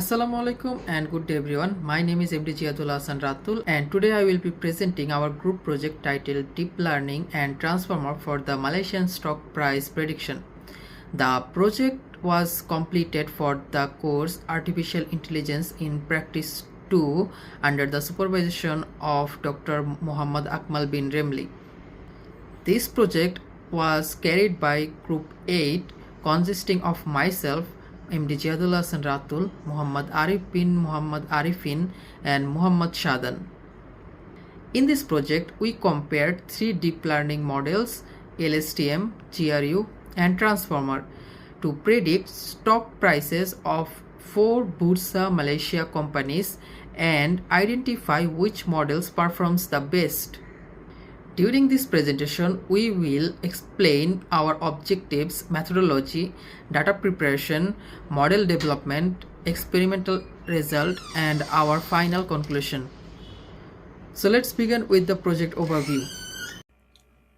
Assalamu alaikum and good day everyone. My name is MD Jiyadullah Hassan Ratul and today I will be presenting our group project titled Deep Learning and Transformer for the Malaysian stock price prediction. The project was completed for the course Artificial Intelligence in Practice 2 under the supervision of Dr. Muhammad Akmal bin Remli. This project was carried by Group 8 consisting of myself, MD Jihadullah Hassan Ratul, Muhammad Arif bin Muhammad Arifin and Muhammad Shadan. In this project, we compared three deep learning models LSTM, GRU and Transformer to predict stock prices of four Bursa Malaysia companies and identify which models performs the best. During this presentation, we will explain our objectives, methodology, data preparation, model development, experimental result, and our final conclusion. So let's begin with the project overview.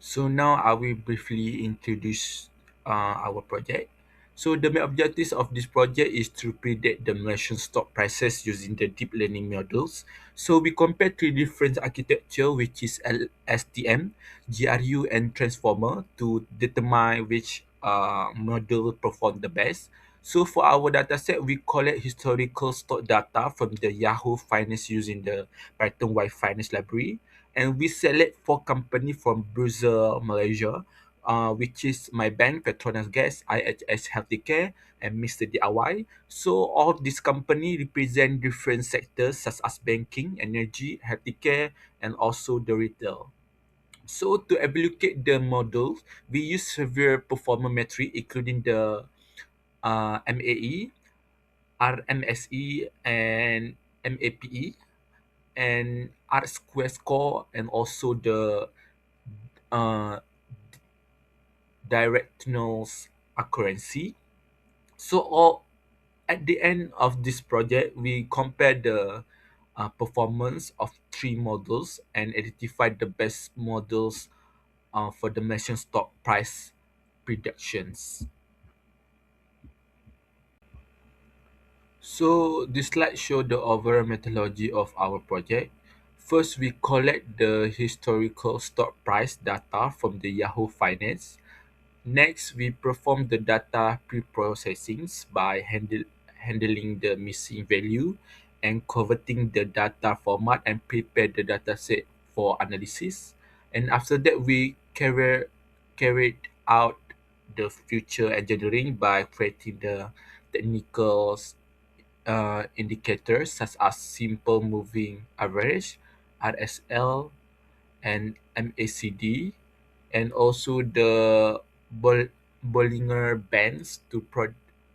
So now I will briefly introduce our project. So the main objectives of this project is to predict the Malaysian stock prices using the deep learning models. So we compare three different architecture, which is LSTM, GRU, and Transformer, to determine which model perform the best. So for our dataset, we collect historical stock data from the Yahoo Finance using the Python Y Finance library, and we select four company from Bursa Malaysia, which is My Bank, Petronas Gas, IHS Healthcare, and Mr. DIY. So all these company represent different sectors such as banking, energy, healthcare, and also the retail. So to evaluate the models, we use several performance metric including the MAE, RMSE, and MAPE, and R square score, and also the uh, directional accuracy. So all at the end of this project, we compare the performance of three models and identify the best models for the mentioned stock price predictions. So this slide show the overall methodology of our project. First, we collect the historical stock price data from the Yahoo Finance. Next, we perform the data pre-processing by handling the missing value and converting the data format and prepare the dataset for analysis. And after that, we carried out the future engineering by creating the technical indicators such as simple moving average, RSL, and MACD, and also the Bollinger Bands to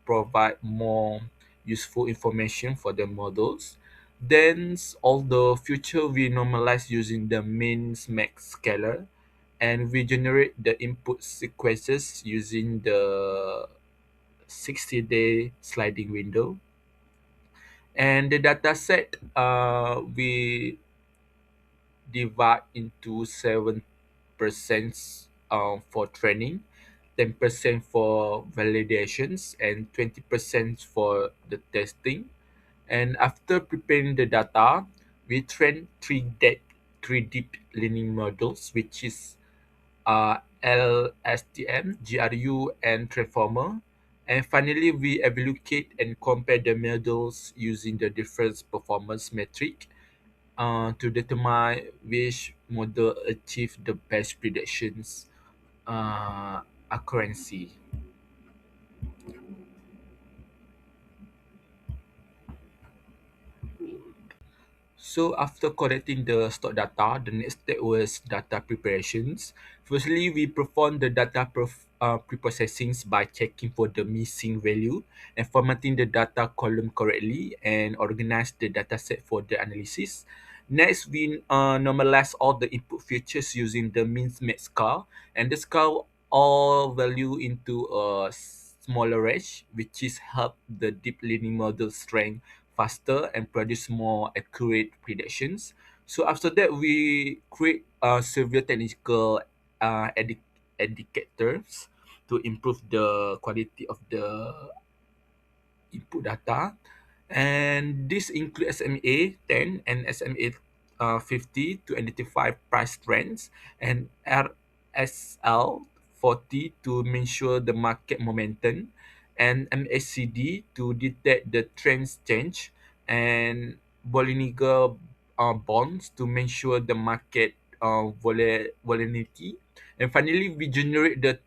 provide more useful information for the models. Then, all the future we normalize using the min max scalar, and we generate the input sequences using the 60-day sliding window. And the data set, we divide into 7% for training, 10% for validations, and 20% for the testing. And after preparing the data, we train three deep learning models, which is LSTM, GRU, and Transformer. And finally, we evaluate and compare the models using the different performance metric to determine which model achieve the best predictions accuracy. So after collecting the stock data, the next step was data preparations. Firstly, we perform the data preprocessing by checking for the missing value and formatting the data column correctly and organize the dataset for the analysis. Next, we normalize all the input features using the min-max scar and the scar all value into a smaller range, which is help the deep learning model strength faster and produce more accurate predictions. So after that, we create several technical indicators to improve the quality of the input data. And this includes SMA 10 and SMA 50 to identify price trends, and RSL 40 to measure the market momentum, and MACD to detect the trends change, and Bollinger Bonds to measure the market volatility. And finally, we generate the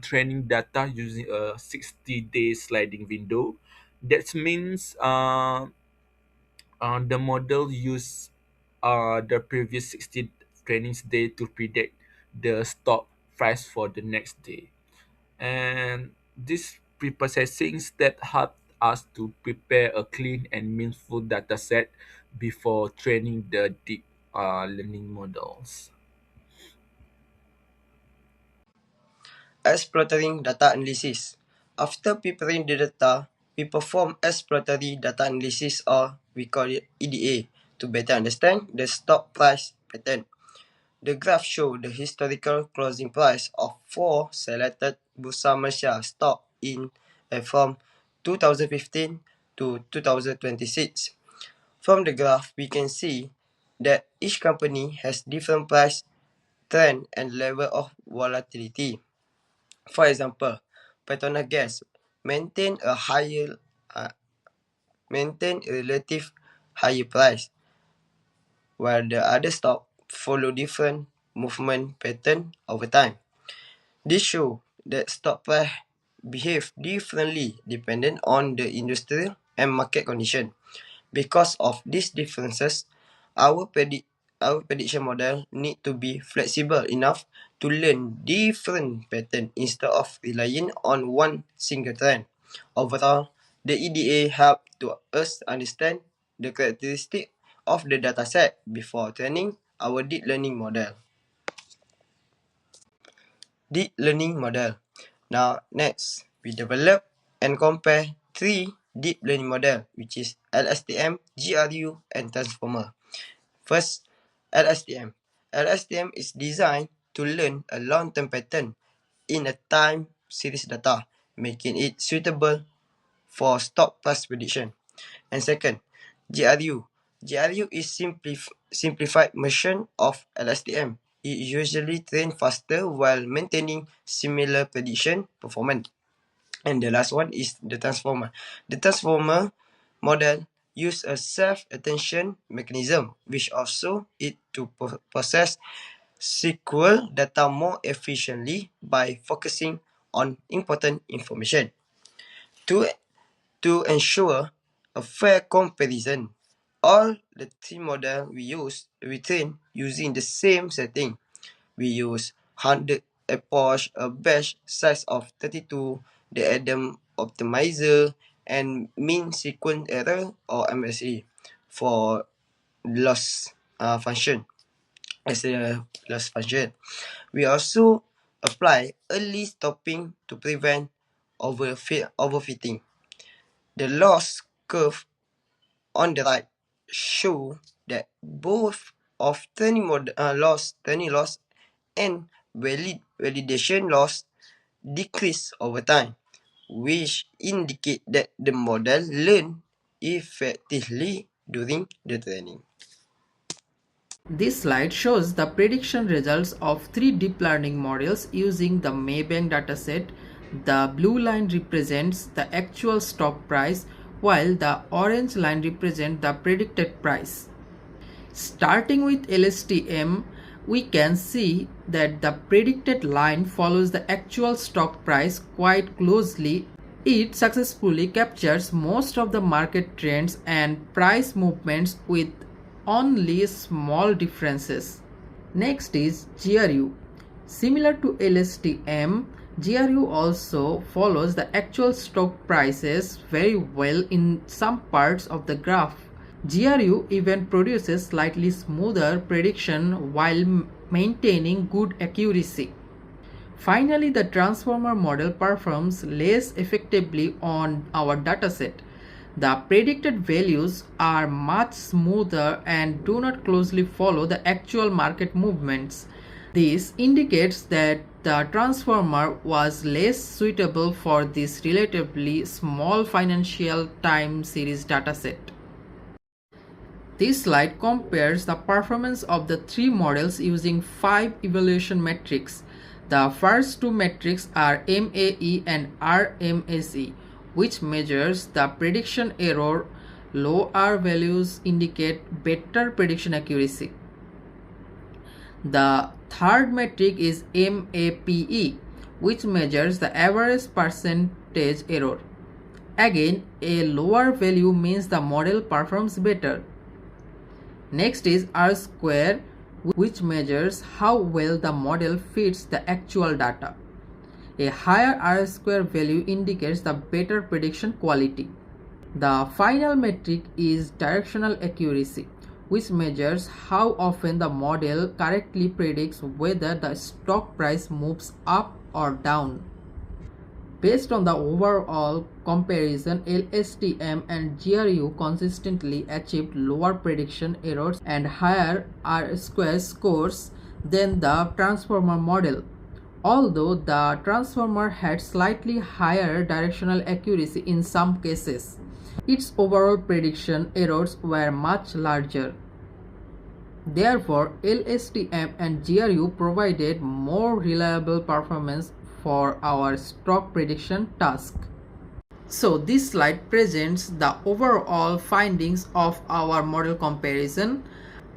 training data using a 60-day sliding window. That means the model use the previous 60 trainings day to predict the stock price for the next day. And this pre-processing that help us to prepare a clean and meaningful data set before training the deep learning models. Exploratory data analysis. After preparing the data, we perform exploratory data analysis, or we call it EDA, to better understand the stock price pattern. The graph shows the historical closing price of four selected Bursa Malaysia stock in from 2015 to 2026. From the graph, we can see that each company has different price trend and level of volatility. For example, Petronas Gas maintain a relative higher price, while the other stock follow different movement pattern over time. This shows that stock price behave differently depending on the industrial and market condition. Because of these differences, our prediction model need to be flexible enough to learn different patterns instead of relying on one single trend. Overall, the EDA help to us understand the characteristic of the dataset before training our deep learning model. Deep learning model. Now, next, we develop and compare three deep learning model, which is LSTM, GRU, and Transformer. First, LSTM. LSTM is designed to learn a long-term pattern in a time series data, making it suitable for stock price prediction. And second, GRU. GRU is simplified version of LSTM. It usually trains faster while maintaining similar prediction performance. And the last one is the transformer. The transformer model use a self-attention mechanism, which also it to process SQL data more efficiently by focusing on important information. To ensure a fair comparison, all the three models we train using the same setting. We use 100 epoch, a batch size of 32, the Adam optimizer, and mean sequence error, or MSE, for loss function as a loss function. We also apply early stopping to prevent overfitting. The loss curve on the right show that both of training loss and validation loss decrease over time, which indicate that the model learn effectively during the training. This slide shows the prediction results of three deep learning models using the Maybank dataset. The blue line represents the actual stock price, while the orange line represents the predicted price. Starting with LSTM, we can see that the predicted line follows the actual stock price quite closely. It successfully captures most of the market trends and price movements with only small differences. Next is GRU. Similar to LSTM, GRU also follows the actual stock prices very well in some parts of the graph. GRU even produces slightly smoother prediction while maintaining good accuracy. Finally, the transformer model performs less effectively on our dataset. The predicted values are much smoother and do not closely follow the actual market movements. This indicates that the transformer was less suitable for this relatively small financial time series dataset. This slide compares the performance of the three models using 5 evaluation metrics. The first two metrics are MAE and RMSE, which measures the prediction error. Low R values indicate better prediction accuracy. The third metric is MAPE, which measures the average percentage error. Again, a lower value means the model performs better. Next is R square, which measures how well the model fits the actual data. A higher R square value indicates the better prediction quality. The final metric is directional accuracy, which measures how often the model correctly predicts whether the stock price moves up or down. Based on the overall comparison, LSTM and GRU consistently achieved lower prediction errors and higher R-square scores than the transformer model. Although the transformer had slightly higher directional accuracy in some cases, its overall prediction errors were much larger. Therefore, LSTM and GRU provided more reliable performance for our stock prediction task. So this slide presents the overall findings of our model comparison.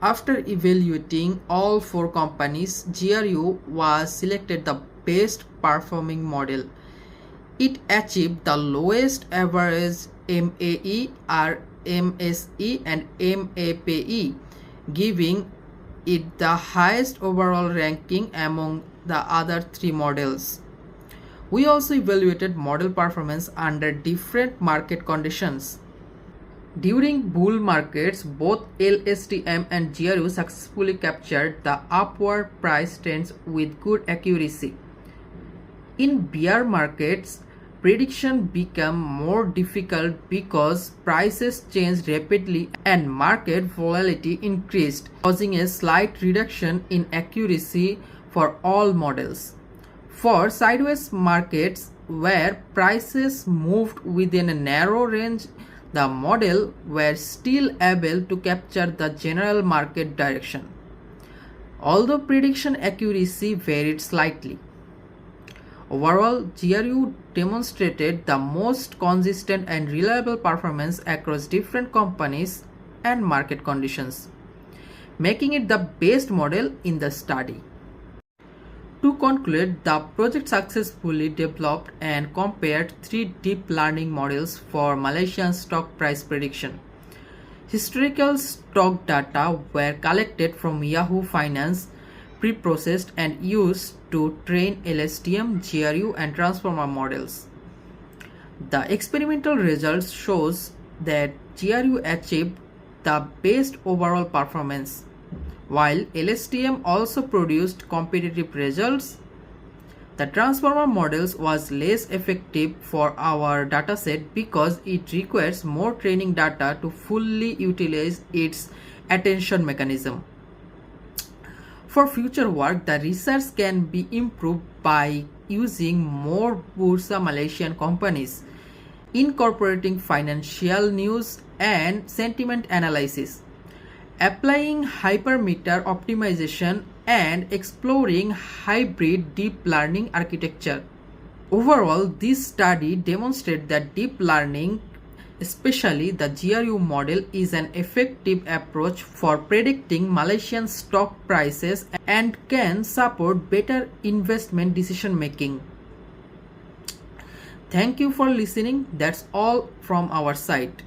After evaluating all 4 companies, GRU was selected the best performing model. It achieved the lowest average MAE, RMSE and MAPE, giving it the highest overall ranking among the other 3 models. We also evaluated model performance under different market conditions. During bull markets, both LSTM and GRU successfully captured the upward price trends with good accuracy. In bear markets, prediction became more difficult because prices changed rapidly and market volatility increased, causing a slight reduction in accuracy for all models. For sideways markets, where prices moved within a narrow range, the model were still able to capture the general market direction, although prediction accuracy varied slightly. Overall, GRU demonstrated the most consistent and reliable performance across different companies and market conditions, making it the best model in the study. To conclude, the project successfully developed and compared 3 deep learning models for Malaysian stock price prediction. Historical stock data were collected from Yahoo Finance, pre-processed and used to train LSTM, GRU and transformer models. The experimental results shows that GRU achieved the best overall performance, while LSTM also produced competitive results. The transformer models was less effective for our dataset because it requires more training data to fully utilize its attention mechanism. For future work, the research can be improved by using more Bursa Malaysian companies, incorporating financial news and sentiment analysis, applying hypermeter optimization and exploring hybrid deep learning architecture. Overall, this study demonstrates that deep learning, especially the GRU model, is an effective approach for predicting Malaysian stock prices and can support better investment decision making. Thank you for listening. That's all from our side.